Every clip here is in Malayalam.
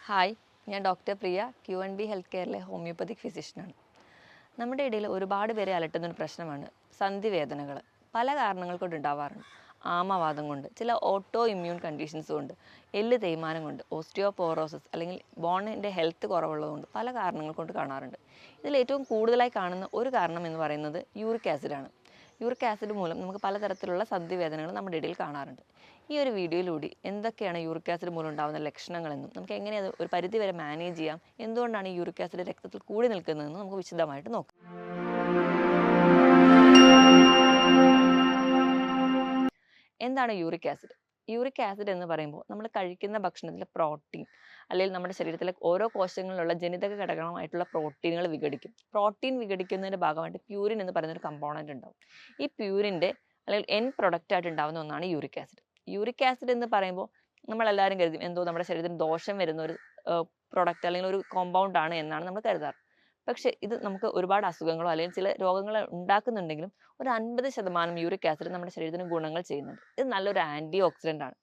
ഹായ്, ഞാൻ ഡോക്ടർ പ്രിയ Q&B ഹെൽത്ത് കെയറിലെ ഹോമിയോപ്പതിക് ഫിസിഷ്യനാണ്. നമ്മുടെ ഇടയിൽ ഒരുപാട് പേരെ അലട്ടുന്നൊരു പ്രശ്നമാണ് സന്ധിവേദനകൾ. പല കാരണങ്ങൾ കൊണ്ട് ഉണ്ടാവാറുണ്ട്. ആമവാദം കൊണ്ട്, ചില ഓട്ടോ ഇമ്മ്യൂൺ കണ്ടീഷൻസ് കൊണ്ട്, എല്ല് തേയ്മാനം കൊണ്ട്, ഓസ്റ്റിയോപോറോസിസ് അല്ലെങ്കിൽ ബോണിൻ്റെ ഹെൽത്ത് കുറവുള്ളതുകൊണ്ട് പല കാരണങ്ങൾ കൊണ്ട് കാണാറുണ്ട്. ഇതിൽ ഏറ്റവും കൂടുതലായി കാണുന്ന ഒരു കാരണം എന്ന് പറയുന്നത് യൂറിക് ആസിഡാണ്. യൂറിക് ആസിഡ് മൂലം നമുക്ക് പലതരത്തിലുള്ള സന്ധിവേദനകൾ നമ്മുടെ ഇടയിൽ കാണാറുണ്ട്. ഈ ഒരു വീഡിയോയിലൂടെ എന്തൊക്കെയാണ് യൂറിക് ആസിഡ് മൂലം ഉണ്ടാകുന്ന ലക്ഷണങ്ങളെന്നും നമുക്ക് എങ്ങനെ അത് ഒരു പരിധി വരെ മാനേജ് ചെയ്യാം, എന്തുകൊണ്ടാണ് ഈ യൂറിക് ആസിഡ് രക്തത്തിൽ കൂടി നിൽക്കുന്നതെന്നും നമുക്ക് വിശദമായിട്ട് നോക്കാം. എന്താണ് യൂറിക് ആസിഡ്? യൂറിക് ആസിഡ് എന്ന് പറയുമ്പോൾ നമ്മൾ കഴിക്കുന്ന ഭക്ഷണത്തിലെ പ്രോട്ടീൻ അല്ലെങ്കിൽ നമ്മുടെ ശരീരത്തിലെ ഓരോ കോശങ്ങളിലുള്ള ജനിതക ഘടകമായിട്ടുള്ള പ്രോട്ടീനുകൾ വിഘടിക്കും. പ്രോട്ടീൻ വിഘടിക്കുന്നതിൻ്റെ ഭാഗമായിട്ട് പ്യൂരിൻ എന്ന് പറയുന്ന ഒരു കമ്പോണൻറ്റ് ഉണ്ടാവും. ഈ പ്യൂരിൻ്റെ അല്ലെങ്കിൽ എൻ പ്രൊഡക്റ്റ് ആയിട്ട് ഉണ്ടാകുന്ന ഒന്നാണ് യൂറിക് ആസിഡ്. യൂറിക് ആസിഡ് എന്ന് പറയുമ്പോൾ നമ്മളെല്ലാവരും കരുതും എന്തോ നമ്മുടെ ശരീരത്തിന് ദോഷം വരുന്ന ഒരു പ്രൊഡക്റ്റ് അല്ലെങ്കിൽ ഒരു കോമ്പൗണ്ട് ആണ് എന്നാണ് നമ്മൾ കരുതാറ്. പക്ഷേ ഇത് നമുക്ക് ഒരുപാട് അസുഖങ്ങളോ അല്ലെങ്കിൽ ചില രോഗങ്ങളോ ഉണ്ടാക്കുന്നുണ്ടെങ്കിലും ഒരു 50% യൂറിക് ആസിഡ് നമ്മുടെ ശരീരത്തിന് ഗുണങ്ങൾ ചെയ്യുന്നുണ്ട്. ഇത് നല്ലൊരു ആൻറ്റി ഓക്സിഡൻ്റ് ആണ്.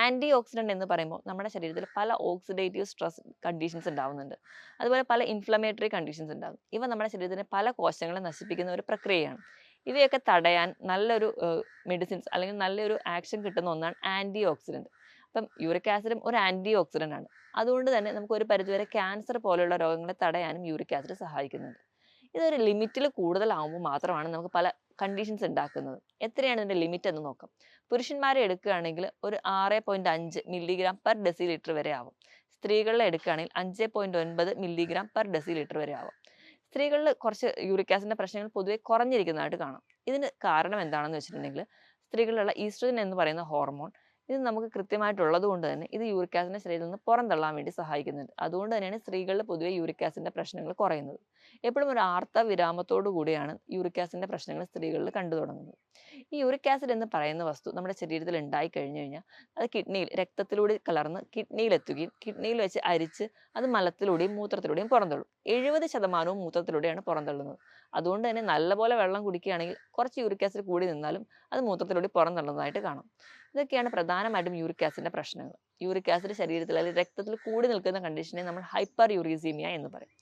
ആൻറ്റി ഓക്സിഡൻ്റ് എന്ന് പറയുമ്പോൾ നമ്മുടെ ശരീരത്തിൽ പല ഓക്സിഡേറ്റീവ് സ്ട്രെസ് കണ്ടീഷൻസ് ഉണ്ടാവുന്നുണ്ട്. അതുപോലെ പല ഇൻഫ്ലമേറ്ററി കണ്ടീഷൻസ് ഉണ്ടാകും. ഇവ നമ്മുടെ ശരീരത്തിലെ പല കോശങ്ങളെ നശിപ്പിക്കുന്ന ഒരു പ്രക്രിയയാണ്. ഇവയൊക്കെ തടയാൻ നല്ലൊരു മെഡിസിൻസ് അല്ലെങ്കിൽ നല്ലൊരു ആക്ഷൻ കിട്ടുന്ന ഒന്നാണ് ആൻറ്റി ഓക്സിഡൻറ്റ്. അപ്പം യൂറിക് ആസിഡും ഒരു ആൻറ്റി ഓക്സിഡൻ്റ് ആണ്. അതുകൊണ്ട് തന്നെ നമുക്ക് ഒരു പരിധിവരെ ക്യാൻസർ പോലെയുള്ള രോഗങ്ങളെ തടയാനും യൂറിക് ആസിഡ് സഹായിക്കുന്നുണ്ട്. ഇതൊരു ലിമിറ്റിൽ കൂടുതലാവുമ്പോൾ മാത്രമാണ് നമുക്ക് പല കണ്ടീഷൻസ് ഉണ്ടാക്കുന്നത്. എത്രയാണ് ഇതിൻ്റെ ലിമിറ്റ് എന്ന് നോക്കാം. പുരുഷന്മാരെ എടുക്കുകയാണെങ്കിൽ ഒരു 6.5 മില്ലിഗ്രാം പെർ ഡെസിലിറ്റർ വരെ ആവും. സ്ത്രീകളിലെ എടുക്കുകയാണെങ്കിൽ 5.9 മില്ലിഗ്രാം പെർ ഡെസിലിറ്റർ വരെ ആവും. സ്ത്രീകളിൽ കുറച്ച് യൂറിക് ആസിഡിൻ്റെ പ്രശ്നങ്ങൾ പൊതുവെ കുറഞ്ഞിരിക്കുന്നതായിട്ട് കാണാം. ഇതിന് കാരണം എന്താണെന്ന് വെച്ചിട്ടുണ്ടെങ്കിൽ സ്ത്രീകളിലുള്ള ഈസ്ട്രജൻ എന്ന് പറയുന്ന ഹോർമോൺ ഇത് നമുക്ക് കൃത്യമായിട്ടുള്ളത് കൊണ്ട് തന്നെ ഇത് യൂറിക് ആസിഡിനെ ശരീരത്തിൽ നിന്ന് പുറന്തള്ളാൻ വേണ്ടി സഹായിക്കുന്നുണ്ട്. അതുകൊണ്ട് തന്നെയാണ് സ്ത്രീകളിൽ പൊതുവെ യൂറിക് ആസിഡിൻ്റെ പ്രശ്നങ്ങൾ കുറയുന്നത്. എപ്പോഴും ഒരു ആർത്ത വിരാമത്തോടു കൂടിയാണ് യൂറിക് ആസിഡിൻ്റെ പ്രശ്നങ്ങൾ സ്ത്രീകളിൽ കണ്ടു തുടങ്ങുന്നത്. ഈ യൂറിക് ആസിഡ് എന്ന് പറയുന്ന വസ്തു നമ്മുടെ ശരീരത്തിൽ ഉണ്ടായി കഴിഞ്ഞു കഴിഞ്ഞാൽ അത് കിഡ്നിയിൽ രക്തത്തിലൂടെ കലർന്ന് കിഡ്നിയിലെത്തുകയും കിഡ്നിയിൽ വെച്ച് അരിച്ച് അത് മലത്തിലൂടെയും മൂത്രത്തിലൂടെയും പുറന്തള്ളും. 70% മൂത്രത്തിലൂടെയാണ് പുറന്തള്ളുന്നത്. അതുകൊണ്ട് തന്നെ നല്ലപോലെ വെള്ളം കുടിക്കുകയാണെങ്കിൽ കുറച്ച് യൂറിക് ആസിഡ് കൂടി നിന്നാലും അത് മൂത്രത്തിലൂടെ പുറന്തള്ളുന്നതായിട്ട് കാണാം. ഇതൊക്കെയാണ് പ്രധാനമായിട്ടും യൂറിക് ആസിഡിൻ്റെ പ്രശ്നങ്ങൾ. യൂറിക് ആസിഡ് ശരീരത്തിൽ അല്ലെങ്കിൽ രക്തത്തിൽ കൂടി നിൽക്കുന്ന കണ്ടീഷനെ നമ്മൾ ഹൈപ്പർ യൂറീസീമിയ എന്ന് പറയും.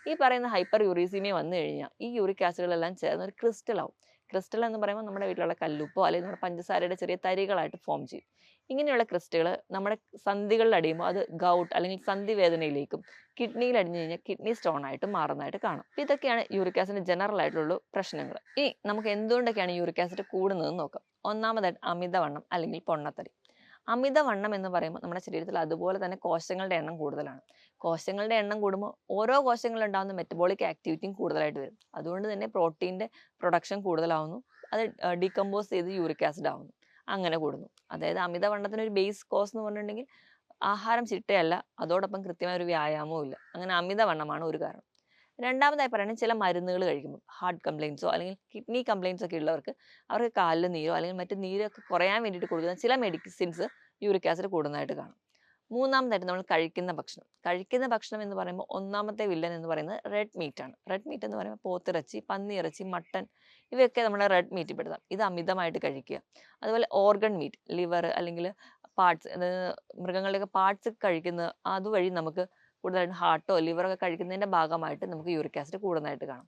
ഈ പറയുന്ന ഹൈപ്പർ യൂറീസീമിയ വന്നു കഴിഞ്ഞാൽ ഈ യൂറിക് ആസിഡുകളെല്ലാം ചേർന്ന് ഒരു ക്രിസ്റ്റൽ ആവും. ക്രിസ്റ്റൽ എന്ന് പറയുമ്പോൾ നമ്മുടെ വീട്ടിലുള്ള കല്ലുപ്പോ അല്ലെങ്കിൽ നമ്മുടെ പഞ്ചസാരയുടെ ചെറിയ തരികളായിട്ട് ഫോം ചെയ്യും. ഇങ്ങനെയുള്ള ക്രിസ്റ്റലുകൾ നമ്മുടെ സന്ധികളിൽ അടിയുമ്പോൾ അത് ഗൗട്ട് അല്ലെങ്കിൽ സന്ധി വേദനയിലേക്കും കിഡ്നിയിൽ അടിഞ്ഞു കഴിഞ്ഞാൽ കിഡ്നി സ്റ്റോൺ ആയിട്ട് മാറുന്നതായിട്ട് കാണാം. ഇതൊക്കെയാണ് യൂറിക് ആസിഡിന്റെ ജനറൽ ആയിട്ടുള്ള പ്രശ്നങ്ങൾ. ഇനി നമുക്ക് എന്തുകൊണ്ടൊക്കെയാണ് യൂറിക് ആസിഡ് കൂടുന്നതെന്ന് നോക്കാം. ഒന്നാമതായിട്ട് അമിതവണ്ണം അല്ലെങ്കിൽ പൊണ്ണത്തടി. അമിതവണ്ണം എന്ന് പറയുമ്പോൾ നമ്മുടെ ശരീരത്തിൽ അതുപോലെ തന്നെ കോശങ്ങളുടെ എണ്ണം കൂടുതലാണ്. കോശങ്ങളുടെ എണ്ണം കൂടുമ്പോൾ ഓരോ കോശങ്ങളിലുണ്ടാകുന്ന മെറ്റബോളിക് ആക്ടിവിറ്റിയും കൂടുതലായിട്ട് വരും. അതുകൊണ്ട് തന്നെ പ്രോട്ടീൻ്റെ പ്രൊഡക്ഷൻ കൂടുതലാവുന്നു. അത് ഡീകമ്പോസ് ചെയ്ത് യൂറിക് ആസിഡ് ആവുന്നു. അങ്ങനെ കൂടുന്നു. അതായത് അമിതവണ്ണത്തിന് ഒരു ബേസ് കോസ് എന്ന് പറഞ്ഞിട്ടുണ്ടെങ്കിൽ ആഹാരം ചിട്ടയല്ല, അതോടൊപ്പം കൃത്യമായ ഒരു വ്യായാമവും ഇല്ല. അങ്ങനെ അമിതവണ്ണമാണ് ഒരു കാരണം. രണ്ടാമതായി പറയുന്നത് ചില മരുന്നുകൾ കഴിക്കുമ്പോൾ ഹാർട്ട് കംപ്ലയിൻസോ അല്ലെങ്കിൽ കിഡ്നി കംപ്ലയിൻസ് ഒക്കെ ഉള്ളവർക്ക് അവർക്ക് കാലിൽ നീരോ അല്ലെങ്കിൽ മറ്റു നീരൊക്കെ കുറയാൻ വേണ്ടിയിട്ട് കൊടുക്കുന്ന ചില മെഡിസിൻസ് യൂറിക് ആസിഡ് കൂടുന്നതായിട്ട് കാണും. മൂന്നാമതായിട്ട് നമ്മൾ കഴിക്കുന്ന ഭക്ഷണം എന്ന് പറയുമ്പോൾ ഒന്നാമത്തെ വില്ലൻ എന്ന് പറയുന്നത് റെഡ് മീറ്റ് ആണ്. റെഡ് മീറ്റ് എന്ന് പറയുമ്പോൾ പോത്തിറച്ചി, പന്നിയിറച്ചി, മട്ടൻ ഇവയൊക്കെ നമ്മൾ റെഡ് മീറ്റ് പെടുത്താം. ഇത് അമിതമായിട്ട് കഴിക്കുക. അതുപോലെ ഓർഗൺ മീറ്റ്, ലിവർ അല്ലെങ്കിൽ പാർട്സ്, മൃഗങ്ങളുടെയൊക്കെ പാർട്സ് കഴിക്കുന്നത് അതുവഴി നമുക്ക് കൂടുതലായിട്ട് ഹാർട്ടോ ലിവറൊക്കെ കഴിക്കുന്നതിൻ്റെ ഭാഗമായിട്ട് നമുക്ക് യൂറിക് ആസിഡ് കൂടുന്നതായിട്ട് കാണാം.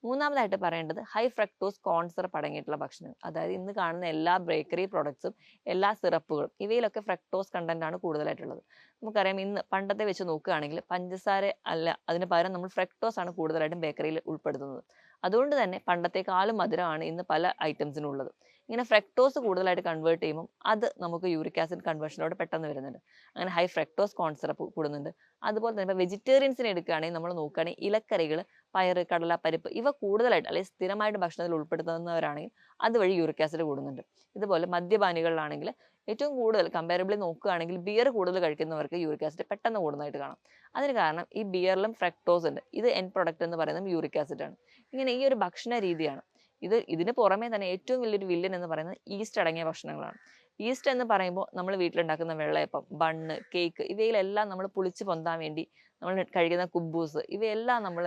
മൂന്നാമതായിട്ട് പറയേണ്ടത് ഹൈ ഫ്രക്ടോസ് കോൺ സിറപ്പ് അടങ്ങിയിട്ടുള്ള ഭക്ഷണം. അതായത് ഇന്ന് കാണുന്ന എല്ലാ ബേക്കറി പ്രോഡക്ട്സും എല്ലാ സിറപ്പുകളും ഇവയിലൊക്കെ ഫ്രക്ടോസ് കണ്ടന്റ് ആണ് കൂടുതലായിട്ടുള്ളത്. നമുക്കറിയാം ഇന്ന് പണ്ടത്തെ വെച്ച് നോക്കുകയാണെങ്കിൽ പഞ്ചസാര അല്ല, അതിന് പകരം നമ്മൾ ഫ്രക്ടോസ് ആണ് കൂടുതലായിട്ടും ബേക്കറിയിൽ ഉൾപ്പെടുത്തുന്നത്. അതുകൊണ്ട് തന്നെ പണ്ടത്തെക്കാളും മധുരമാണ് ഇന്ന് പല ഐറ്റംസിനും ഉള്ളത്. ഇങ്ങനെ ഫ്രക്ടോസ് കൂടുതലായിട്ട് കൺവേർട്ട് ചെയ്യുമ്പോൾ അത് നമുക്ക് യൂറിക് ആസിഡ് കൺവേർഷനോട് പെട്ടെന്ന് വരുന്നുണ്ട്. അങ്ങനെ ഹൈ ഫ്രക്ടോസ് കോൺ സിറപ്പ് കൂടുന്നുണ്ട്. അതുപോലെ തന്നെ ഇപ്പോൾ വെജിറ്റേറിയൻസിനെ എടുക്കുകയാണെങ്കിൽ നമ്മൾ നോക്കുകയാണെങ്കിൽ ഇലക്കറികൾ, പയറ്, കടല, പരിപ്പ് ഇവ കൂടുതലായിട്ട് അല്ലെങ്കിൽ സ്ഥിരമായിട്ട് ഭക്ഷണത്തിൽ ഉൾപ്പെടുത്തുന്നവരാണെങ്കിൽ അതുവഴി യൂറിക് ആസിഡ് കൂടുന്നുണ്ട്. ഇതുപോലെ മദ്യപാനികളിലാണെങ്കിൽ ഏറ്റവും കൂടുതൽ കമ്പാരബിളി നോക്കുകയാണെങ്കിൽ ബിയർ കൂടുതൽ കഴിക്കുന്നവർക്ക് യൂറിക് ആസിഡ് പെട്ടെന്ന് കൂടുന്നതായിട്ട് കാണാം. അതിന് കാരണം ഈ ബിയറിലും ഫ്രക്ടോസ് ഉണ്ട്. ഇത് എൻ പ്രൊഡക്റ്റ് എന്ന് പറയുന്നത് യൂറിക് ആസിഡ് ആണ്. ഇങ്ങനെ ഈ ഒരു ഭക്ഷണ രീതിയാണ്. ഇതിന് പുറമേ തന്നെ ഏറ്റവും വലിയൊരു വില്ലൻ എന്ന് പറയുന്നത് ഈസ്റ്റ് അടങ്ങിയ ഭക്ഷണങ്ങളാണ്. ഈസ്റ്റ് എന്ന് പറയുമ്പോൾ നമ്മൾ വീട്ടിലുണ്ടാക്കുന്ന വെള്ളയപ്പം, ബണ്ണ്, കേക്ക് ഇവയിലെല്ലാം നമ്മൾ പുളിച്ച് പൊന്താൻ വേണ്ടി നമ്മൾ കഴിക്കുന്ന കുബൂസ് ഇവയെല്ലാം നമ്മൾ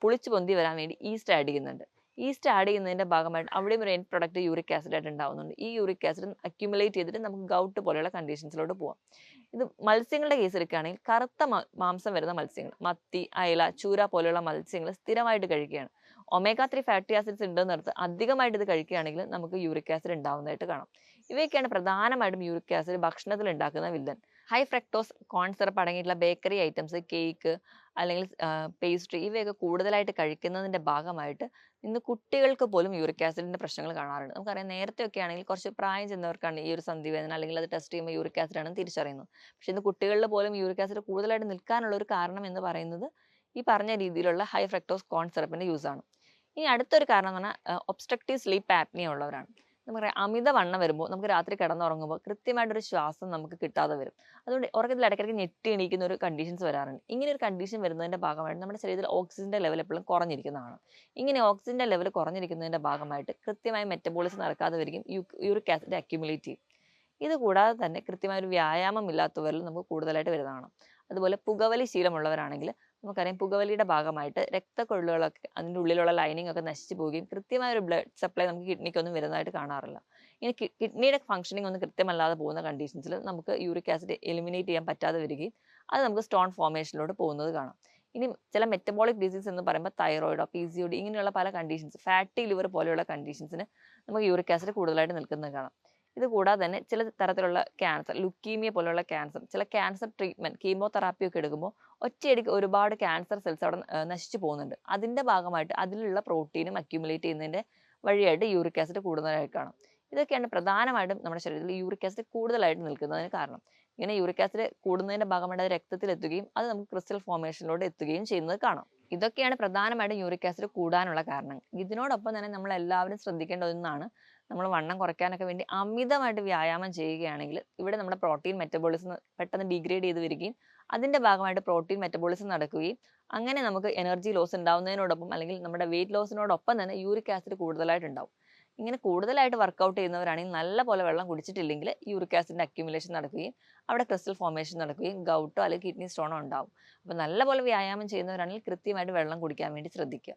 പുളിച്ച് പൊന്തി വരാൻ വേണ്ടി ഈസ്റ്റ് ആഡ് ചെയ്യുന്നുണ്ട്. ഈസ്റ്റ് ആഡ് ചെയ്യുന്നതിൻ്റെ ഭാഗമായിട്ട് അവിടെയും ഒരു എൻഡ് പ്രൊഡക്റ്റ് യൂറിക് ആസിഡ് ആയിട്ട് ഉണ്ടാവുന്നുണ്ട്. ഈ യൂറിക് ആസിഡ് അക്യുമുലേറ്റ് ചെയ്തിട്ട് നമുക്ക് ഗൗട്ട് പോലെയുള്ള കണ്ടീഷൻസിലോട്ട് പോകാം. ഇത് മത്സ്യങ്ങളുടെ കേസ് എടുക്കുകയാണെങ്കിൽ കറുത്ത മാംസം വരുന്ന മത്സ്യങ്ങൾ, മത്തി, അയല, ചൂര പോലെയുള്ള മത്സ്യങ്ങൾ സ്ഥിരമായിട്ട് കഴിക്കുകയാണ്. ഒമേഗ 3 ഫാറ്റി ആസിഡ്സ് ഉണ്ടെന്നർത്ഥം അധികമായിട്ട് ഇത് കഴിക്കുകയാണെങ്കിൽ നമുക്ക് യൂറിക് ആസിഡ് ഉണ്ടാവുന്നതായിട്ട് കാണാം. ഇവയൊക്കെയാണ് പ്രധാനമായിട്ടും യൂറിക് ആസിഡ് ഭക്ഷണത്തിൽ ഉണ്ടാക്കുന്ന villain. High fructose corn syrup അടങ്ങിയിട്ടുള്ള ബേക്കറി ഐറ്റംസ്, കേക്ക് അല്ലെങ്കിൽ പേസ്ട്രി ഇവയൊക്കെ കൂടുതലായിട്ട് കഴിക്കുന്നതിൻ്റെ ഭാഗമായിട്ട് ഇന്ന് കുട്ടികൾക്ക് പോലും യൂറിക് ആസിഡിൻ്റെ പ്രശ്നങ്ങൾ കാണാറുണ്ട്. നമുക്കറിയാം നേരത്തെയൊക്കെ ആണെങ്കിൽ കുറച്ച് പ്രായം ചെന്നവർക്കാണ് ഈ ഒരു സന്ധിവേദന അല്ലെങ്കിൽ അത് ടെസ്റ്റ് ചെയ്യുമ്പോൾ യൂറിക് ആസിഡ് ആണെന്ന് തിരിച്ചറിയുന്നത്. പക്ഷേ ഇന്ന് കുട്ടികളിൽ പോലും യൂറിക് ആസിഡ് കൂടുതലായിട്ട് നിൽക്കാനുള്ള ഒരു കാരണം എന്ന് പറയുന്നത് ഈ പറഞ്ഞ രീതിയിലുള്ള ഹൈ ഫ്രക്ടോസ് കോൺ സിറപ്പിൻ്റെ യൂസാണ്. ഇനി അടുത്തൊരു കാരണം എന്ന് പറഞ്ഞാൽ ഒബ്സ്ട്രക്റ്റീവ് സ്ലീപ്പ് ആപ്നിയ ഉള്ളവരാണ്. നമുക്കറിയാം അമിതവണ്ണം വരുമ്പോൾ നമുക്ക് രാത്രി കിടന്നുറങ്ങുമ്പോൾ കൃത്യമായിട്ടൊരു ശ്വാസം നമുക്ക് കിട്ടാതെ വരും. അതുകൊണ്ട് ഉറക്കത്തിൽ ഇടയ്ക്കിടയ്ക്ക് ഞെട്ടി എണീക്കുന്ന ഒരു കണ്ടീഷൻസ് വരാറുണ്ട്. ഇങ്ങനെ ഒരു കണ്ടീഷൻ വരുന്നതിൻ്റെ ഭാഗമായിട്ട് നമ്മുടെ ശരീരത്തിൽ ഓക്സിജൻ്റെ ലെവൽ എപ്പോഴും കുറഞ്ഞിരിക്കുന്നതാണ്. ഇങ്ങനെ ഓക്സിജൻ്റെ ലെവൽ കുറഞ്ഞിരിക്കുന്നതിൻ്റെ ഭാഗമായിട്ട് കൃത്യമായ മെറ്റബോളിസം നടക്കാതെ വരികയും യൂറിക് ആസിഡ് അക്യുമുലേറ്റ് ചെയ്യും. ഇത് കൂടാതെ തന്നെ കൃത്യമായ ഒരു വ്യായാമം ഇല്ലാത്തവരിൽ നമുക്ക് കൂടുതലായിട്ട് വരുന്നതാണ്. അതുപോലെ പുകവലി ശീലമുള്ളവരാണെങ്കിൽ നമുക്കറിയാം പുകവലിയുടെ ഭാഗമായിട്ട് രക്തക്കൊഴലുകളൊക്കെ അതിൻ്റെ ഉള്ളിലുള്ള ലൈനിങ് ഒക്കെ നശിച്ചു പോവുകയും കൃത്യമായ ഒരു ബ്ലഡ് സപ്ലൈ നമുക്ക് കിഡ്നിക്കൊന്നും വരുന്നതായിട്ട് കാണാറില്ല. ഇനി കിഡ്നിയുടെ ഫംഗ്ഷനിങ് ഒന്നും കൃത്യമല്ലാതെ പോകുന്ന കണ്ടീഷൻസിൽ നമുക്ക് യൂറിക് ആസിഡ് എലിമിനേറ്റ് ചെയ്യാൻ പറ്റാതെ വരികയും അത് നമുക്ക് സ്റ്റോൺ ഫോർമേഷനിലോട്ട് പോകുന്നത് കാണാം. ഇനി ചില മെറ്റബോളിക് ഡിസീസ് എന്ന് പറയുമ്പോൾ തൈറോയിഡോ PCOD ഇങ്ങനെയുള്ള പല കണ്ടീഷൻസ്, ഫാറ്റി ലിവർ പോലെയുള്ള കണ്ടീഷൻസിന് നമുക്ക് യൂറിക് ആസിഡ് കൂടുതലായിട്ട് നിൽക്കുന്നത് കാണാം. ഇത് കൂടാതെ തന്നെ ചില തരത്തിലുള്ള ക്യാൻസർ, ലുക്കീമിയ പോലുള്ള ക്യാൻസർ, ചില ക്യാൻസർ ട്രീറ്റ്മെൻറ്റ് കീമോതെറാപ്പി ഒക്കെ എടുക്കുമ്പോൾ ഒറ്റയടിക്ക് ഒരുപാട് ക്യാൻസർ സെൽസ് അവിടെ നശിച്ചു പോകുന്നുണ്ട്. അതിൻ്റെ ഭാഗമായിട്ട് അതിലുള്ള പ്രോട്ടീനും അക്യുമുലേറ്റ് ചെയ്യുന്നതിൻ്റെ വഴിയായിട്ട് യൂറിക് ആസിഡ് കൂടുതലായിട്ട് കാണാം. ഇതൊക്കെയാണ് പ്രധാനമായിട്ടും നമ്മുടെ ശരീരത്തിൽ യൂറിക് ആസിഡ് കൂടുതലായിട്ട് നിൽക്കുന്നതിന് കാരണം. ഇങ്ങനെ യൂറിക് ആസിഡ് കൂടുന്നതിൻ്റെ ഭാഗമായിട്ട് അത് രക്തത്തിൽ എത്തുകയും അത് നമുക്ക് ക്രിസ്റ്റൽ ഫോർമേഷനിലോട്ട് എത്തുകയും ചെയ്യുന്നത് കാണാം. ഇതൊക്കെയാണ് പ്രധാനമായിട്ടും യൂറിക് ആസിഡ് കൂടാനുള്ള കാരണം. ഇതിനോടൊപ്പം തന്നെ നമ്മൾ എല്ലാവരും ശ്രദ്ധിക്കേണ്ട ഒന്നാണ്, നമ്മൾ വണ്ണം കുറയ്ക്കാനൊക്കെ വേണ്ടി അമിതമായിട്ട് വ്യായാമം ചെയ്യുകയാണെങ്കിൽ ഇവിടെ നമ്മുടെ പ്രോട്ടീൻ മെറ്റബോളിസം പെട്ടെന്ന് ഡിഗ്രേഡ് ചെയ്ത് വരികയും അതിൻ്റെ ഭാഗമായിട്ട് പ്രോട്ടീൻ മെറ്റബോളിസം നടക്കുകയും അങ്ങനെ നമുക്ക് എനർജി ലോസ് ഉണ്ടാവുന്നതിനോടൊപ്പം അല്ലെങ്കിൽ നമ്മുടെ വെയിറ്റ് ലോസിനോടൊപ്പം തന്നെ യൂറിക് ആസിഡ് കൂടുതലായിട്ട് ഉണ്ടാവും. ഇങ്ങനെ കൂടുതലായിട്ട് വർക്കൗട്ട് ചെയ്യുന്നവരാണെങ്കിൽ നല്ല പോലെ വെള്ളം കുടിച്ചിട്ടില്ലെങ്കിൽ യൂറിക് ആസിഡിൻ്റെ അക്യുമുലേഷൻ നടക്കുകയും അവിടെ ക്രിസ്റ്റൽ ഫോർമേഷൻ നടക്കുകയും ഗൗട്ടോ അല്ലെങ്കിൽ കിഡ്നി സ്റ്റോണോ ഉണ്ടാവും. അപ്പോൾ നല്ല പോലെ വ്യായാമം ചെയ്യുന്നവരാണെങ്കിൽ കൃത്യമായിട്ട് വെള്ളം കുടിക്കാൻ വേണ്ടി ശ്രദ്ധിക്കുക.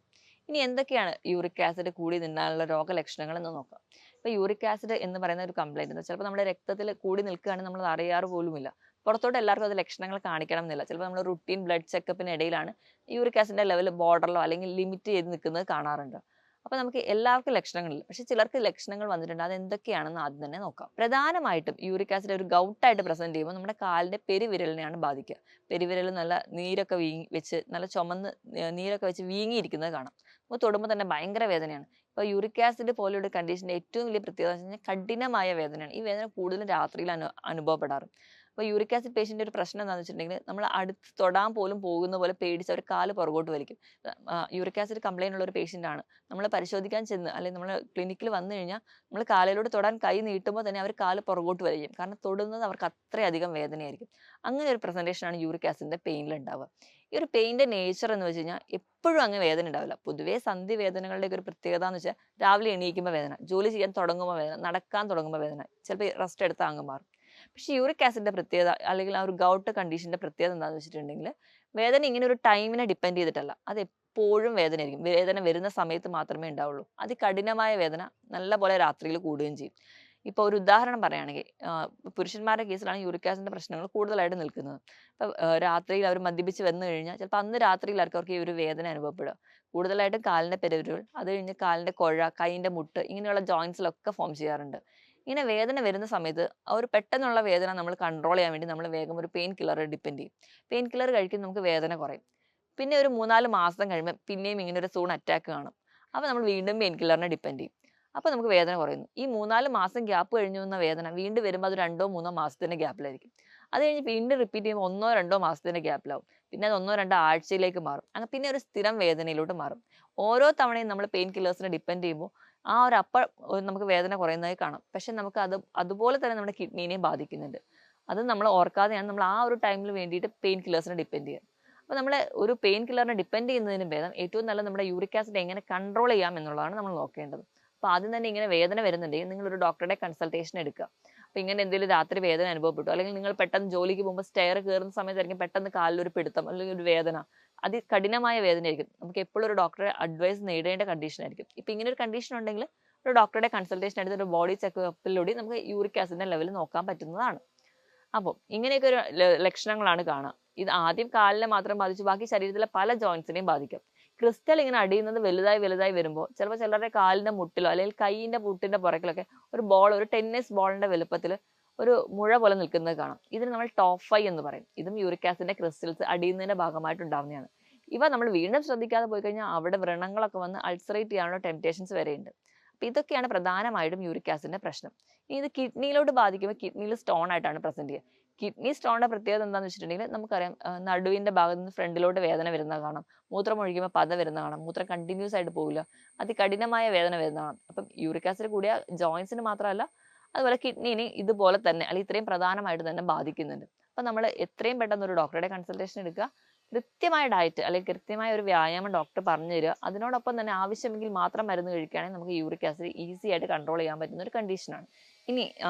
ഇനി എന്തൊക്കെയാണ് യൂറിക് ആസിഡ് കൂടി നിന്നാലുള്ള രോഗലക്ഷണങ്ങൾ എന്ന് നോക്കാം. ഇപ്പോൾ യൂറിക് ആസിഡ് എന്ന് പറയുന്ന ഒരു കംപ്ലൈൻറ്റ് ചിലപ്പോൾ നമ്മുടെ രക്തത്തിൽ കൂടി നിൽക്കുകയാണെങ്കിൽ നമ്മൾ അറിയാറ് പോലുമില്ല. പുറത്തോട്ട് എല്ലാവർക്കും അത് ലക്ഷണങ്ങൾ കാണിക്കണം എന്നില്ല. ചിലപ്പോൾ നമ്മൾ റുട്ടീൻ ബ്ലഡ് ചെക്കപ്പിനിടയിലാണ് യൂറിക് ആസിഡിൻ്റെ ലെവൽ ബോർഡറിലോ അല്ലെങ്കിൽ ലിമിറ്റ് ചെയ്ത് നിൽക്കുന്നത് കാണാറുണ്ട്. അപ്പോൾ നമുക്ക് എല്ലാവർക്കും ലക്ഷണങ്ങളില്ല, പക്ഷേ ചിലർക്ക് ലക്ഷണങ്ങൾ വന്നിട്ടുണ്ട്. അത് എന്തൊക്കെയാണെന്ന് ആദ്യം തന്നെ നോക്കാം. പ്രധാനമായിട്ടും യൂറിക് ആസിഡ് ഒരു ഗൗട്ടായിട്ട് പ്രസന്റ് ചെയ്യുമ്പോൾ നമ്മുടെ കാലിൻ്റെ പെരുവിരലിനെയാണ് ബാധിക്കുക. പെരുവിരൽ നല്ല നീരൊക്കെ നല്ല ചുമന്ന് നീരൊക്കെ വെച്ച് വീങ്ങിയിരിക്കുന്നത് കാണാം. നമുക്ക് തൊടുമ്പോൾ തന്നെ ഭയങ്കര വേദനയാണ്. ഇപ്പോൾ യൂറിക് ആസിഡ് പോലെയുള്ള കണ്ടീഷൻ്റെ ഏറ്റവും വലിയ പ്രത്യേകത എന്ന് വെച്ച് കഴിഞ്ഞാൽ കഠിനമായ വേദനയാണ്. ഈ വേദന കൂടുതലും രാത്രിയിൽ അനുഭവപ്പെടാറ്. അപ്പോൾ യൂറിക് ആസിഡ് പേഷ്യൻ്റെ ഒരു പ്രശ്നം എന്താണെന്ന് വെച്ചിട്ടുണ്ടെങ്കിൽ നമ്മൾ അടുത്ത് തൊടാൻ പോലും പോകുന്ന പോലെ പേടിച്ച് അവർ കാല് പുറകോട്ട് വലിക്കും. യൂറിക് ആസിഡ് കംപ്ലൈൻ്റ് ഉള്ള ഒരു പേഷ്യൻ്റാണ്. നമ്മൾ പരിശോധിക്കാൻ ചെന്ന് അല്ലെങ്കിൽ നമ്മൾ ക്ലിനിക്കിൽ വന്നു കഴിഞ്ഞാൽ നമ്മൾ കാലിലോട്ട് തൊടാൻ കൈ നീട്ടുമ്പോൾ തന്നെ അവർ കാല് പുറകോട്ട് വലിക്കും. കാരണം തൊടുന്നത് അവർക്ക് അത്രയധികം വേദനയായിരിക്കും. അങ്ങനെ ഒരു പ്രസൻറ്റേഷനാണ് യൂറിക് ആസിഡിൻ്റെ പെയിനിൽ ഉണ്ടാവുക. ഈ ഒരു പെയിൻ്റെ നേച്ചർ എന്ന് വെച്ച് കഴിഞ്ഞാൽ എപ്പോഴും അങ്ങ് വേദന ഉണ്ടാവില്ല. പൊതുവേ സന്ധി വേദനകളുടെ ഒരു പ്രത്യേകത എന്ന് വെച്ചാൽ രാവിലെ എണീക്കുമ്പോൾ വേദന, ജോലി ചെയ്യാൻ തുടങ്ങുമ്പോൾ വേദന, നടക്കാൻ തുടങ്ങുമ്പോൾ വേദന, ചിലപ്പോൾ റെസ്റ്റ് എടുത്താൽ അങ്ങ് മാറും. പക്ഷേ യൂറിക് ആസിഡിൻ്റെ പ്രത്യേകത അല്ലെങ്കിൽ ആ ഒരു ഗൗട്ട് കണ്ടീഷൻ്റെ പ്രത്യേകത എന്താണെന്ന് വെച്ചിട്ടുണ്ടെങ്കിൽ വേദന ഇങ്ങനെ ഒരു ടൈമിനെ ഡിപ്പെൻഡ് ചെയ്തിട്ടല്ല, അത് എപ്പോഴും വേദനയായിരിക്കും. വേദന വരുന്ന സമയത്ത് മാത്രമേ ഉണ്ടാവുള്ളൂ. അതികഠിനമായ വേദന നല്ല പോലെ രാത്രിയിൽ കൂടുകയും ചെയ്യും. ഇപ്പോൾ ഒരു ഉദാഹരണം പറയുകയാണെങ്കിൽ പുരുഷന്മാരുടെ കേസിലാണ് യൂറിക് ആസിഡിൻ്റെ പ്രശ്നങ്ങൾ കൂടുതലായിട്ട് നിൽക്കുന്നത്. ഇപ്പോൾ രാത്രിയിൽ അവർ മദ്യപിച്ച് വന്നു കഴിഞ്ഞാൽ ചിലപ്പോൾ അന്ന് രാത്രിയിലായിരിക്കും അവർക്ക് ഈ ഒരു വേദന അനുഭവപ്പെടുക. കൂടുതലായിട്ടും കാലിൻ്റെ പെരുവിരൽ, അത് കഴിഞ്ഞ് കാലിൻ്റെ കുഴ, കൈയിൻ്റെ മുട്ട് ഇങ്ങനെയുള്ള ജോയിൻസിലൊക്കെ ഫോം ചെയ്യാറുണ്ട്. ഇങ്ങനെ വേദന വരുന്ന സമയത്ത് ആ ഒരു പെട്ടെന്നുള്ള വേദന നമ്മൾ കൺട്രോൾ ചെയ്യാൻ വേണ്ടി നമ്മൾ വേഗം ഒരു പെയിൻ കില്ലർ ഡിപ്പെൻഡ് ചെയ്യും. പെയിൻ കില്ലർ കഴിക്കും, നമുക്ക് വേദന കുറയും. പിന്നെ ഒരു 3-4 മാസം കഴിയുമ്പോൾ പിന്നെയും ഇങ്ങനെ ഒരു സൂൺ അറ്റാക്ക് കാണും. അപ്പോൾ നമ്മൾ വീണ്ടും പെയിൻ കില്ലറിനെ ഡിപ്പെൻഡ് ചെയ്യും. അപ്പോൾ നമുക്ക് വേദന കുറയുന്നു. ഈ 3-4 മാസം ഗ്യാപ്പ് കഴിഞ്ഞു വന്ന വേദന വീണ്ടും വരുമ്പോൾ അത് 2-3 മാസത്തിൻ്റെ ഗ്യാപ്പിലായിരിക്കും. അത് കഴിഞ്ഞ് വീണ്ടും റിപ്പീറ്റ് ചെയ്യുമ്പോൾ 1-2 മാസത്തിൻ്റെ ഗ്യാപ്പിലാവും. പിന്നെ അത് 1-2 ആഴ്ചയിലേക്ക് മാറും. അങ്ങനെ പിന്നെ ഒരു സ്ഥിരം വേദനയിലോട്ട് മാറും. ഓരോ തവണയും നമ്മൾ പെയിൻ കില്ലേഴ്സിനെ ഡിപ്പെൻഡ് ചെയ്യുമ്പോൾ ആ ഒരു നമുക്ക് വേദന കുറയുന്നതായി കാണാം. പക്ഷെ നമുക്ക് അതുപോലെ തന്നെ നമ്മുടെ കിഡ്നീനെയും ബാധിക്കുന്നുണ്ട്. അത് നമ്മൾ ഓർക്കാതെയാണ് നമ്മൾ ആ ഒരു ടൈമിൽ വേണ്ടിയിട്ട് പെയിൻ കില്ലേഴ്സിനെ ഡിപ്പെൻഡ് ചെയ്യുക. അപ്പോൾ നമ്മൾ ഒരു പെയിൻ കില്ലറിനെ ഡിപ്പെൻഡ് ചെയ്യുന്നതിന് ഭേദം ഏറ്റവും നല്ല നമ്മുടെ യൂറിക് ആസിഡ് എങ്ങനെ കൺട്രോൾ ചെയ്യാം എന്നുള്ളതാണ് നമ്മൾ നോക്കേണ്ടത്. അപ്പോൾ ആദ്യം തന്നെ ഇങ്ങനെ വേദന വരുന്നുണ്ടെങ്കിൽ നിങ്ങളൊരു ഡോക്ടറുടെ കൺസൾട്ടേഷൻ എടുക്കുക. അപ്പോൾ ഇങ്ങനെ എന്തെങ്കിലും രാത്രി വേദന അനുഭവപ്പെട്ടു, അല്ലെങ്കിൽ നിങ്ങൾ പെട്ടെന്ന് ജോലിക്ക് പോകുമ്പോൾ സ്റ്റെയർ കയറുന്ന സമയത്തായിരിക്കും പെട്ടെന്ന് കാലിലൊരു പിടുത്തം അല്ലെങ്കിൽ ഒരു വേദന, അതികഠിനമായ വേദനയായിരിക്കും. നമുക്ക് എപ്പോഴും ഒരു ഡോക്ടറെ അഡ്വൈസ് നേടേണ്ട കണ്ടീഷൻ ആയിരിക്കും. ഇപ്പം ഇങ്ങനെ ഒരു കണ്ടീഷൻ ഉണ്ടെങ്കിൽ ഒരു ഡോക്ടറുടെ കൺസൾട്ടേഷൻ എടുത്ത് ഒരു ബോഡി ചെക്കപ്പിലൂടെ നമുക്ക് യൂറിക് ആസിഡിന്റെ ലെവൽ നോക്കാൻ പറ്റുന്നതാണ്. അപ്പോൾ ഇങ്ങനെയൊക്കെ ഒരു ലക്ഷണങ്ങളാണ് കാണുക. ഇത് ആദ്യം കാലിനെ മാത്രം ബാധിച്ചു, ബാക്കി ശരീരത്തിലെ പല ജോയിന്റ്സിനെയും ബാധിക്കും. ക്രിസ്റ്റൽ ഇങ്ങനെ അടിയുന്നത് വലുതായി വരുമ്പോൾ ചിലപ്പോൾ ചിലരുടെ കാലിന്റെ മുട്ടിലോ അല്ലെങ്കിൽ കൈയിന്റെ മുട്ടിന്റെ പുറകിലൊക്കെ ഒരു ബോൾ, ഒരു ടെന്നീസ് ബോളിന്റെ വലുപ്പത്തിൽ ഒരു മുഴ പോലെ നിൽക്കുന്നത് കാണാം. ഇതിന് നമ്മൾ ടോഫൈ എന്ന് പറയും. ഇതും യൂറിക് ആസിഡിന്റെ ക്രിസ്റ്റൽസ് അടിയുന്നതിന്റെ ഭാഗമായിട്ട് ഉണ്ടാവുന്നതാണ്. ഇവ നമ്മൾ വീണ്ടും ശ്രദ്ധിക്കാതെ പോയി കഴിഞ്ഞാൽ അവിടെ വ്രണങ്ങളൊക്കെ വന്ന് അൾസറേറ്റ് ചെയ്യാനുള്ള ടെംപ്റ്റേഷൻസ് വരെയുണ്ട്. അപ്പം ഇതൊക്കെയാണ് പ്രധാനമായിട്ടും യൂറിക് ആസിഡിന്റെ പ്രശ്നം. ഇനി ഇത് കിഡ്നിയിലോട്ട് ബാധിക്കുമ്പോൾ കിഡ്നിയിൽ സ്റ്റോൺ ആയിട്ടാണ് പ്രസന്റ് ചെയ്യുക. കിഡ്നി സ്റ്റോണിന്റെ പ്രത്യേകത എന്താണെന്ന് വെച്ചിട്ടുണ്ടെങ്കിൽ നമുക്കറിയാം, നടുവിന്റെ ഭാഗത്ത് നിന്ന് ഫ്രണ്ടിലോട്ട് വേദന വരുന്നത് കാണാം, മൂത്രം ഒഴിക്കുമ്പോൾ പത വരുന്നത് കാണാം, മൂത്രം കണ്ടിന്യൂസ് ആയിട്ട് പോകില്ല, അതികഠിനമായ വേദന വരുന്നത് കാണാം. അപ്പം യൂറിക് ആസിഡ് കൂടിയ ജോയിൻസിന് മാത്രമല്ല, അതുപോലെ കിഡ്നിനെ ഇതുപോലെ തന്നെ അല്ലെങ്കിൽ ഇത്രയും പ്രധാനമായിട്ട് തന്നെ ബാധിക്കുന്നുണ്ട്. അപ്പം നമ്മൾ എത്രയും പെട്ടെന്ന് ഒരു ഡോക്ടറുടെ കൺസൾട്ടേഷൻ എടുക്കുക, കൃത്യമായ ഡയറ്റ് അല്ലെങ്കിൽ കൃത്യമായ ഒരു വ്യായാമം ഡോക്ടർ പറഞ്ഞു തരിക, അതിനോടൊപ്പം തന്നെ ആവശ്യമെങ്കിൽ മാത്രം മരുന്ന് കഴിക്കുകയാണെങ്കിൽ നമുക്ക് യൂറിക് ആസിഡ് ഈസി ആയിട്ട് കൺട്രോൾ ചെയ്യാൻ പറ്റുന്ന ഒരു കണ്ടീഷനാണ്. ഇനി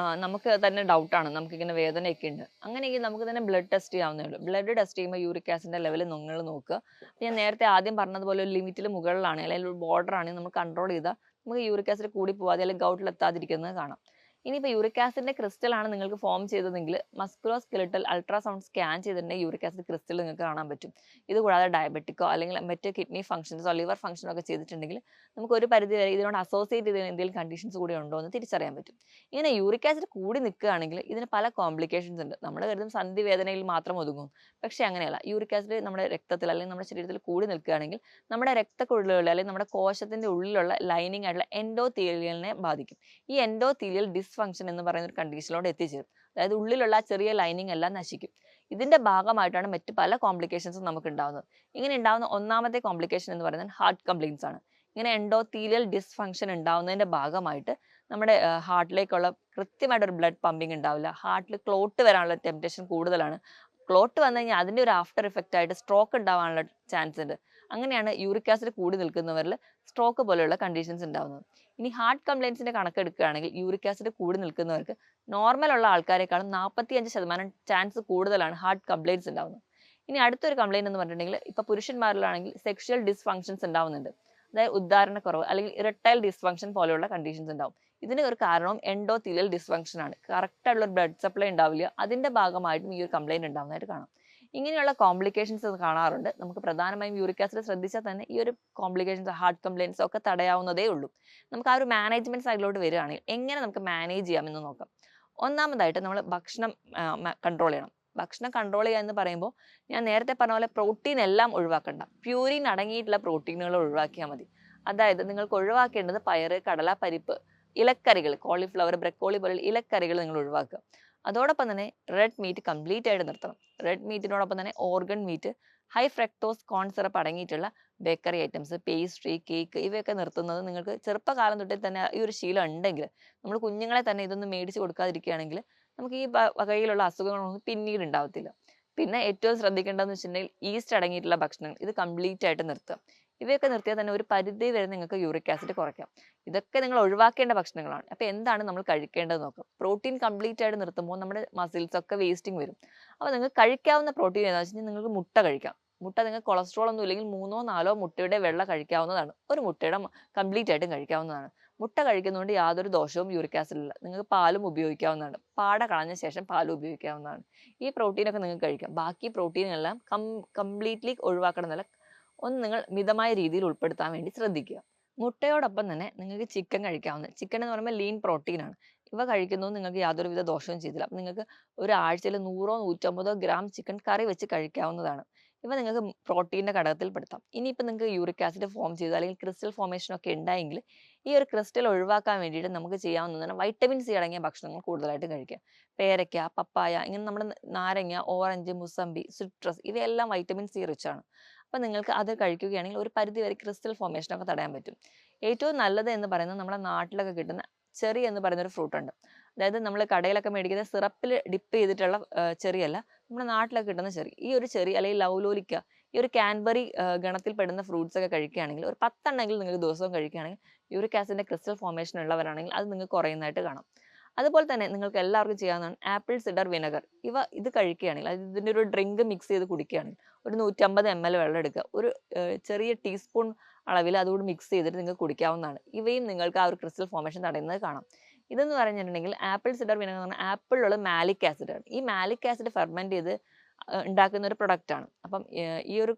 നമുക്ക് തന്നെ ഡൗട്ടാണ്, നമുക്കിങ്ങനെ വേദനയൊക്കെ ഉണ്ട്, അങ്ങനെയെങ്കിൽ നമുക്ക് തന്നെ ബ്ലഡ് ടെസ്റ്റ് ചെയ്യാവുന്നേ ഉള്ളൂ. ബ്ലഡ് ടെസ്റ്റ് ചെയ്യുമ്പോൾ യൂറിക് ആസിഡിന്റെ ലെവൽ നിങ്ങൾ നോക്കുക. ഞാൻ നേരത്തെ ആദ്യം പറഞ്ഞതുപോലെ ഒരു ലിമിറ്റിൽ മുകളിലാണ് അല്ലെങ്കിൽ ഒരു ബോർഡർ ആണെങ്കിൽ നമ്മൾ കൺട്രോൾ ചെയ്താൽ നമുക്ക് യൂറിക് ആസിഡ് കൂടി പോവാതെ അല്ലെങ്കിൽ ഗൗട്ടിൽ എത്താതിരിക്കുന്നത് കാണാം. ഇനിയിപ്പോൾ യൂറിക് ആസിഡിന്റെ ക്രിസ്റ്റൽ ആണ് നിങ്ങൾക്ക് ഫോം ചെയ്തതെങ്കിൽ മസ്കുലോ സ്കെലിറ്റൽ അൾട്രാസൗണ്ട് സ്കാൻ ചെയ്തിട്ടുണ്ടെങ്കിൽ യൂറിക് ആസിഡ് ക്രിസ്റ്റൽ നിങ്ങൾക്ക് കാണാൻ പറ്റും. ഇത് കൂടാതെ ഡയബറ്റിക്കോ അല്ലെങ്കിൽ മറ്റ് കിഡ്നി ഫംഗ്ഷൻസോ ലിവർ ഫംഗ്ഷനോ ഒക്കെ ചെയ്തിട്ടുണ്ടെങ്കിൽ നമുക്ക് ഒരു പരിധി വരെ ഇതിനോട് അസോസിയേറ്റ് ചെയ്ത എന്തെങ്കിലും കണ്ടീഷൻസ് കൂടി ഉണ്ടോ എന്ന് തിരിച്ചറിയാൻ പറ്റും. ഇങ്ങനെ യൂറിക് ആസിഡ് കൂടി നിൽക്കുകയാണെങ്കിൽ ഇതിന് പല കോംപ്ലിക്കേഷൻസ് ഉണ്ട്. നമ്മൾ കരുതും സന്ധി വേദനയിൽ മാത്രം ഒതുങ്ങും, പക്ഷേ അങ്ങനെയല്ല. യൂറിക് ആസിഡ് നമ്മുടെ രക്തത്തിൽ അല്ലെങ്കിൽ നമ്മുടെ ശരീരത്തിൽ കൂടി നിൽക്കുകയാണെങ്കിൽ നമ്മുടെ രക്തക്കുഴലുകളിൽ അല്ലെങ്കിൽ നമ്മുടെ കോശത്തിന്റെ ഉള്ളിലുള്ള ലൈനിങ് ആയിട്ടുള്ള എൻഡോതീലിയലിനെ ബാധിക്കും. ഈ എൻഡോതീലിയൽ ഡിസ്ഫങ്ഷൻ എന്ന് പറയുന്ന ഒരു കണ്ടീഷനിലോട് എത്തിച്ചേരും. അതായത് ഉള്ളിലുള്ള ചെറിയ ലൈനിങ് എല്ലാം നശിക്കും. ഇതിന്റെ ഭാഗമായിട്ടാണ് മറ്റ് പല കോംപ്ലിക്കേഷൻസും നമുക്ക് ഉണ്ടാകുന്നത്. ഇങ്ങനെ ഉണ്ടാകുന്ന ഒന്നാമത്തെ കോംപ്ലിക്കേഷൻ എന്ന് പറയുന്നത് ഹാർട്ട് കംപ്ലയിൻസ് ആണ്. ഇങ്ങനെ എൻഡോതീലിയൽ ഡിസ്ഫങ്ഷൻ ഉണ്ടാവുന്നതിന്റെ ഭാഗമായിട്ട് നമ്മുടെ ഹാർട്ടിലേക്കുള്ള കൃത്യമായിട്ടൊരു ബ്ലഡ് പമ്പിങ് ഉണ്ടാവില്ല. ഹാർട്ടിൽ ക്ലോട്ട് വരാനുള്ള ടെംപ്റ്റേഷൻ കൂടുതലാണ്. ക്ലോട്ട് വന്നു കഴിഞ്ഞാൽ അതിന്റെ ഒരു ആഫ്റ്റർ ഇഫക്റ്റ് ആയിട്ട് സ്ട്രോക്ക് ഉണ്ടാവാനുള്ള ചാൻസ് ഉണ്ട്. അങ്ങനെയാണ് യൂറിക് ആസിഡ് കൂടി നിൽക്കുന്നവരിൽ സ്ട്രോക്ക് പോലെയുള്ള കണ്ടീഷൻസ് ഉണ്ടാവുന്നത്. ഇനി ഹാർട്ട് കംപ്ലയിൻസിന്റെ കണക്കെടുക്കുകയാണെങ്കിൽ യൂറിക് ആസിഡ് കൂടി നിൽക്കുന്നവർക്ക് നോർമൽ ഉള്ള ആൾക്കാരെക്കാളും 45% ചാൻസ് കൂടുതലാണ് ഹാർട്ട് കംപ്ലയിൻസ് ഉണ്ടാവുന്നത്. ഇനി അടുത്തൊരു കംപ്ലയിന്റ് എന്ന് പറഞ്ഞിട്ടുണ്ടെങ്കിൽ ഇപ്പൊ പുരുഷന്മാരിലാണെങ്കിൽ സെക്ഷൽ ഡിസ്ഫങ്ഷൻസ് ഉണ്ടാവുന്നുണ്ട്. അതായത് ഉദ്ധാരണക്കുറവ് അല്ലെങ്കിൽ ഇറക്ടൈൽ ഡിസ്ഫങ്ഷൻ പോലെയുള്ള കണ്ടീഷൻസ് ഉണ്ടാവും. ഇതിന് ഒരു കാരണവും എൻഡോതീലിയൽ ഡിസ്ഫങ്ഷൻ ആണ്. കറക്റ്റ് ആയിട്ടുള്ള ഒരു ബ്ലഡ് സപ്ലൈ ഉണ്ടാവില്ല, അതിന്റെ ഭാഗമായിട്ടും ഈ ഒരു കംപ്ലയിന്റ് ഉണ്ടാവുന്നതായിട്ട് കാണാം. ഇങ്ങനെയുള്ള കോംപ്ലിക്കേഷൻസ് കാണാറുണ്ട്. നമുക്ക് പ്രധാനമായും യൂറിക് ആസിഡ് ശ്രദ്ധിച്ചാൽ തന്നെ ഈ ഒരു കോംപ്ലിക്കേഷൻസ് ഹാർട്ട് കംപ്ലയിൻസ് ഒക്കെ തടയാവുന്നതേ ഉള്ളൂ. നമുക്ക് ആ ഒരു മാനേജ്മെന്റ് സൈഡിലോട്ട് വരികയാണെങ്കിൽ എങ്ങനെ നമുക്ക് മാനേജ് ചെയ്യാമെന്ന് നോക്കാം. ഒന്നാമതായിട്ട് നമ്മൾ ഭക്ഷണം കൺട്രോൾ ചെയ്യണം. ഭക്ഷണം കൺട്രോൾ ചെയ്യുക എന്ന് പറയുമ്പോൾ ഞാൻ നേരത്തെ പറഞ്ഞ പോലെ പ്രോട്ടീൻ എല്ലാം ഒഴിവാക്കണ്ട, പ്യൂരിൻ അടങ്ങിയിട്ടുള്ള പ്രോട്ടീനുകൾ ഒഴിവാക്കിയാൽ മതി. അതായത് നിങ്ങൾക്ക് ഒഴിവാക്കേണ്ടത് പയറ്, കടല, പരിപ്പ്, ഇലക്കറികൾ, കോളിഫ്ലവർ, ബ്രക്കോളി പോലുള്ള ഇലക്കറികൾ നിങ്ങൾ ഒഴിവാക്കുക. അതോടൊപ്പം തന്നെ റെഡ് മീറ്റ് കംപ്ലീറ്റ് ആയിട്ട് നിർത്തണം. റെഡ് മീറ്റിനോടൊപ്പം തന്നെ organ meat, high fructose corn syrup അടങ്ങിയിട്ടുള്ള ബേക്കറി ഐറ്റംസ്, പേസ്ട്രി, കേക്ക് ഇവയൊക്കെ നിർത്തുന്നത് നിങ്ങൾക്ക് ചെറുപ്പകാലം തൊട്ടേ തന്നെ ഈ ഒരു ശീലം ഉണ്ടെങ്കിൽ, നമ്മൾ കുഞ്ഞുങ്ങളെ തന്നെ ഇതൊന്നും മേടിച്ച് കൊടുക്കാതിരിക്കുകയാണെങ്കിൽ നമുക്ക് ഈ വകയിലുള്ള അസുഖങ്ങളൊന്നും പിന്നീട് ഉണ്ടാവത്തില്ല. പിന്നെ ഏറ്റവും ശ്രദ്ധിക്കേണ്ടതെന്ന് വെച്ചിട്ടുണ്ടെങ്കിൽ ഈസ്റ്റ് അടങ്ങിയിട്ടുള്ള ഭക്ഷണങ്ങൾ ഇത് കംപ്ലീറ്റ് ആയിട്ട് നിർത്തുക. ഇവയൊക്കെ നിർത്തിയാൽ തന്നെ ഒരു പരിധി വരെ നിങ്ങൾക്ക് യൂറിക് ആസിഡ് കുറയ്ക്കാം. ഇതൊക്കെ നിങ്ങൾ ഒഴിവാക്കേണ്ട ഭക്ഷണങ്ങളാണ്. അപ്പോൾ എന്താണ് നമ്മൾ കഴിക്കേണ്ടത് നോക്കാം. പ്രോട്ടീൻ കംപ്ലീറ്റ് ആയിട്ട് നിർത്തുമ്പോൾ നമ്മുടെ മസിൽസ് ഒക്കെ വേസ്റ്റിംഗ് വരും. അപ്പോൾ നിങ്ങൾക്ക് കഴിക്കാവുന്ന പ്രോട്ടീൻ ഏതാണെന്ന് വെച്ച് കഴിഞ്ഞാൽ നിങ്ങൾക്ക് മുട്ട കഴിക്കാം. മുട്ട നിങ്ങൾക്ക് കൊളസ്ട്രോൾ ഒന്നും ഇല്ലെങ്കിൽ 3-4 മുട്ടയുടെ വെള്ള കഴിക്കാവുന്നതാണ്. ഒരു മുട്ടയുടെ കംപ്ലീറ്റ് ആയിട്ടും കഴിക്കാവുന്നതാണ്. മുട്ട കഴിക്കുന്നതുകൊണ്ട് യാതൊരു ദോഷവും യൂറിക് ആസിഡില്ല. നിങ്ങൾക്ക് പാലും ഉപയോഗിക്കാവുന്നതാണ്. പാട കളഞ്ഞ ശേഷം പാലും ഉപയോഗിക്കാവുന്നതാണ്. ഈ പ്രോട്ടീനൊക്കെ നിങ്ങൾക്ക് കഴിക്കാം. ബാക്കി പ്രോട്ടീനെല്ലാം കംപ്ലീറ്റ്ലി ഒഴിവാക്കണം എന്നല്ല, ഒന്ന് നിങ്ങൾ മിതമായ രീതിയിൽ ഉൾപ്പെടുത്താൻ വേണ്ടി ശ്രദ്ധിക്കുക. മുട്ടയോടൊപ്പം തന്നെ നിങ്ങൾക്ക് ചിക്കൻ കഴിക്കാവുന്നത്. ചിക്കൻ എന്ന് പറയുമ്പോൾ ലീൻ പ്രോട്ടീനാണ്. ഇവ കഴിക്കുന്നത് നിങ്ങൾക്ക് യാതൊരുവിധ ദോഷവും ചെയ്തില്ല. നിങ്ങൾക്ക് ഒരു ആഴ്ചയിൽ 100-150 ഗ്രാം ചിക്കൻ കറി വെച്ച് കഴിക്കാവുന്നതാണ്. ഇവ നിങ്ങൾക്ക് പ്രോട്ടീൻ്റെ ഘടകത്തിൽ പെടുത്താം. ഇനിയിപ്പോൾ നിങ്ങൾക്ക് യൂറിക് ആസിഡ് ഫോം ചെയ്ത് അല്ലെങ്കിൽ ക്രിസ്റ്റൽ ഫോർമേഷൻ ഒക്കെ ഉണ്ടായെങ്കിൽ ഈ ഒരു ക്രിസ്റ്റൽ ഒഴിവാക്കാൻ വേണ്ടിയിട്ട് നമുക്ക് ചെയ്യാവുന്നതാണ് വൈറ്റമിൻ സി അടങ്ങിയ ഭക്ഷണങ്ങൾ കൂടുതലായിട്ട് കഴിക്കുക. പേരയ്ക്ക, പപ്പായ, ഇങ്ങനെ നമ്മുടെ നാരങ്ങ, ഓറഞ്ച്, മുസമ്പി, സിട്രസ് ഇവയെല്ലാം വൈറ്റമിൻ സി റിച്ച് ആണ്. അപ്പോൾ നിങ്ങൾക്ക് അത് കഴിക്കുകയാണെങ്കിൽ ഒരു പരിധി വരെ ക്രിസ്റ്റൽ ഫോർമേഷനൊക്കെ തടയാൻ പറ്റും. ഏറ്റവും നല്ലത് എന്ന് പറയുന്നത് നമ്മുടെ നാട്ടിലൊക്കെ കിട്ടുന്ന ചെറി എന്ന് പറയുന്ന ഒരു ഫ്രൂട്ട് ഉണ്ട്. അതായത് നമ്മൾ കടയിലൊക്കെ മേടിക്കുന്ന സിറപ്പിൽ ഡിപ്പ് ചെയ്തിട്ടുള്ള ചെറിയല്ല, നമ്മുടെ നാട്ടിലൊക്കെ കിട്ടുന്ന ചെറി. ഈ ഒരു ചെറി അല്ലെങ്കിൽ ലൗലോലിക്ക, ഈ ഒരു കാൻബറി ഗണത്തിൽ പെടുന്ന ഫ്രൂട്ട്സ് ഒക്കെ കഴിക്കുകയാണെങ്കിൽ ഒരു 10 എണ്ണമെങ്കിലും നിങ്ങൾക്ക് ദിവസവും കഴിക്കുകയാണെങ്കിൽ യൂറിക് ആസിഡിന്റെ ക്രിസ്റ്റൽ ഫോർമേഷൻ ഉള്ളവരാണെങ്കിൽ അത് നിങ്ങൾക്ക് കുറയുന്നതായിട്ട് കാണാം. അതുപോലെ തന്നെ നിങ്ങൾക്ക് എല്ലാവർക്കും ചെയ്യാവുന്നതാണ് ആപ്പിൾ സിഡർ വിനെഗർ. ഇത് കഴിക്കുകയാണെങ്കിൽ, അതായത് ഇതിൻ്റെ ഒരു ഡ്രിങ്ക് മിക്സ് ചെയ്ത് കുടിക്കുകയാണെങ്കിൽ, ഒരു 150 ml വെള്ളം എടുക്കുക. ഒരു ചെറിയ ടീസ്പൂൺ അളവിൽ അതുകൂടി മിക്സ് ചെയ്തിട്ട് നിങ്ങൾക്ക് കുടിക്കാവുന്നതാണ്. ഇവയും നിങ്ങൾക്ക് ആ ഒരു ക്രിസ്റ്റൽ ഫോർമേഷൻ തടയുന്നത് കാണാം. ഇതെന്ന് പറഞ്ഞിട്ടുണ്ടെങ്കിൽ ആപ്പിൾ സിഡർ വിനെഗർ എന്ന് പറഞ്ഞാൽ ആപ്പിളിലുള്ള മാലിക് ആസിഡ് ആണ്. ഈ മാലിക് ആസിഡ് ഫെർമെൻറ്റ് ചെയ്ത് ഉണ്ടാക്കുന്ന ഒരു പ്രൊഡക്റ്റ് ആണ്. അപ്പം ഈ ഒരു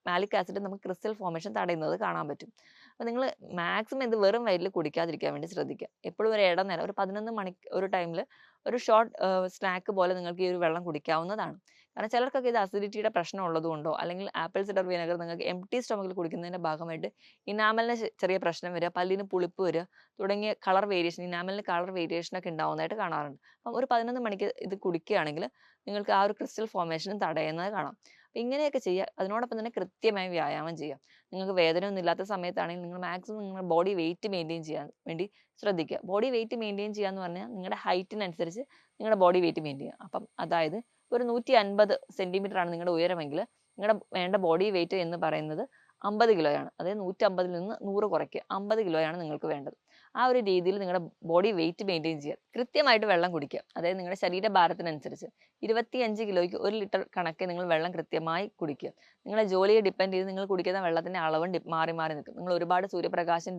മാലിക് ആസിഡ് നമുക്ക് ക്രിസ്റ്റൽ ഫോർമേഷൻ തടയുന്നത് കാണാൻ പറ്റും. അപ്പോൾ നിങ്ങൾ മാക്സിമം ഇത് വെറും വയറ്റിൽ കുടിക്കാതിരിക്കാൻ വേണ്ടി ശ്രദ്ധിക്കുക. എപ്പോഴും ഒരു ഇടനേരം, ഒരു 11 മണിക്ക് ഒരു ടൈമിൽ ഒരു ഷോർട്ട് സ്നാക്ക് പോലെ നിങ്ങൾക്ക് ഈ ഒരു വെള്ളം കുടിക്കാവുന്നതാണ്. കാരണം ചിലർക്കൊക്കെ ഇത് അസിഡിറ്റിയുടെ പ്രശ്നം ഉള്ളതുകൊണ്ടോ, അല്ലെങ്കിൽ ആപ്പിൾ സിഡർ വിനെഗർ നിങ്ങൾക്ക് എംപ്റ്റി സ്റ്റൊമക്കിൽ കുടിക്കുന്നതിൻ്റെ ഭാഗമായിട്ട് ഇനാമലിന് ചെറിയ പ്രശ്നം വരിക, പല്ലിന് പുളിപ്പ് വരിക തുടങ്ങിയ കളർ വേരിയേഷൻ, ഇനാമലിന് കളർ വേരിയേഷൻ ഒക്കെ ഉണ്ടാവുന്നതായിട്ട് കാണാറുണ്ട്. അപ്പം ഒരു 11 മണിക്ക് ഇത് കുടിക്കുകയാണെങ്കിൽ നിങ്ങൾക്ക് ആ ഒരു ക്രിസ്റ്റൽ ഫോർമേഷനും തടയുന്നത് കാണാം. അപ്പം ഇങ്ങനെയൊക്കെ ചെയ്യുക. അതിനോടൊപ്പം തന്നെ കൃത്യമായി വ്യായാമം ചെയ്യുക. നിങ്ങൾക്ക് വേദനയൊന്നും ഇല്ലാത്ത സമയത്താണെങ്കിൽ നിങ്ങൾ മാക്സിമം നിങ്ങളുടെ ബോഡി വെയിറ്റ് മെയിൻറ്റെയിൻ ചെയ്യാൻ വേണ്ടി ശ്രദ്ധിക്കുക. ബോഡി വെയിറ്റ് മെയിൻറ്റെയിൻ ചെയ്യുക എന്ന് പറഞ്ഞാൽ നിങ്ങളുടെ ഹൈറ്റിനനുസരിച്ച് നിങ്ങളുടെ ബോഡി വെയിറ്റ് മെയിൻറ്റെയിൻ ചെയ്യുക. അപ്പം അതായത് ഒരു 150 സെൻറ്റിമീറ്റർ ആണ് നിങ്ങളുടെ ഉയരമെങ്കിൽ നിങ്ങളുടെ വേണ്ട ബോഡി വെയിറ്റ് എന്ന് പറയുന്നത് 50 കിലോയാണ്. അതായത് 150 നിന്ന് 100 കുറയ്ക്കുക. 50 കിലോയാണ് നിങ്ങൾക്ക് വേണ്ടത്. ആ ഒരു രീതിയിൽ നിങ്ങളുടെ ബോഡി വെയിറ്റ് മെയിൻറ്റെയിൻ ചെയ്യുക. കൃത്യമായിട്ട് വെള്ളം കുടിക്കുക. അതായത് നിങ്ങളുടെ ശരീരഭാരത്തിനനുസരിച്ച് 25 കിലോയ്ക്ക് 1 ലിറ്റർ കണക്കെ നിങ്ങൾ വെള്ളം കൃത്യമായി കുടിക്കുക. നിങ്ങളുടെ ജോലിയെ ഡിപ്പെൻഡ് ചെയ്ത് നിങ്ങൾ കുടിക്കുന്ന വെള്ളത്തിൻ്റെ അളവും മാറി മാറി നിൽക്കും. നിങ്ങൾ ഒരുപാട് സൂര്യപ്രകാശം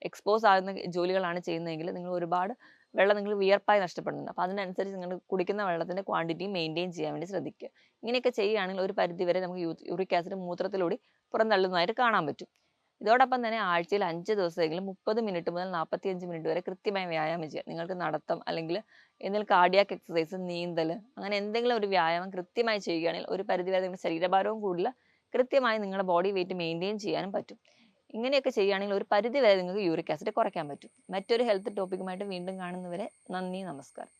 എക്സ്പോസ് ആകുന്ന ജോലികളാണ് ചെയ്യുന്നതെങ്കിൽ നിങ്ങൾ ഒരുപാട് വെള്ളം നിങ്ങൾ വിയർപ്പായി നഷ്ടപ്പെടുന്നുണ്ട്. അപ്പോൾ അതിനനുസരിച്ച് നിങ്ങൾ കുടിക്കുന്ന വെള്ളത്തിൻ്റെ ക്വാണ്ടിറ്റി മെയിൻറ്റെയിൻ ചെയ്യാൻ വേണ്ടി ശ്രദ്ധിക്കുക. ഇങ്ങനെയൊക്കെ ചെയ്യുകയാണെങ്കിൽ ഒരു പരിധിവരെ നമുക്ക് യൂറിക് ആസിഡ് മൂത്രത്തിലൂടെ പുറന്തള്ളുന്നതായിട്ട് കാണാൻ പറ്റും. ഇതോടൊപ്പം തന്നെ ആഴ്ചയിൽ 5 ദിവസമെങ്കിലും 30 മിനിറ്റ് മുതൽ 45 മിനിറ്റ് വരെ കൃത്യമായി വ്യായാമം ചെയ്യുക. നിങ്ങൾക്ക് നടത്തം അല്ലെങ്കിൽ എന്തെങ്കിലും കാർഡിയാക് എക്സസൈസ്, നീന്തൽ, അങ്ങനെ എന്തെങ്കിലും ഒരു വ്യായാമം കൃത്യമായി ചെയ്യുകയാണെങ്കിൽ ഒരു പരിധിവരെ നിങ്ങളുടെ ശരീരഭാരവും കൂടില്ല, കൃത്യമായി നിങ്ങളുടെ ബോഡി വെയിറ്റ് മെയിൻറ്റെയിൻ ചെയ്യാനും പറ്റും. ഇങ്ങനെയൊക്കെ ചെയ്യുകയാണെങ്കിൽ ഒരു പരിധിവരെ നിങ്ങൾക്ക് യൂറിക് ആസിഡ് കുറയ്ക്കാൻ പറ്റും. മറ്റൊരു ഹെൽത്ത് ടോപ്പിക്കുമായിട്ട് വീണ്ടും കാണുന്നവരെ നന്ദി, നമസ്കാരം.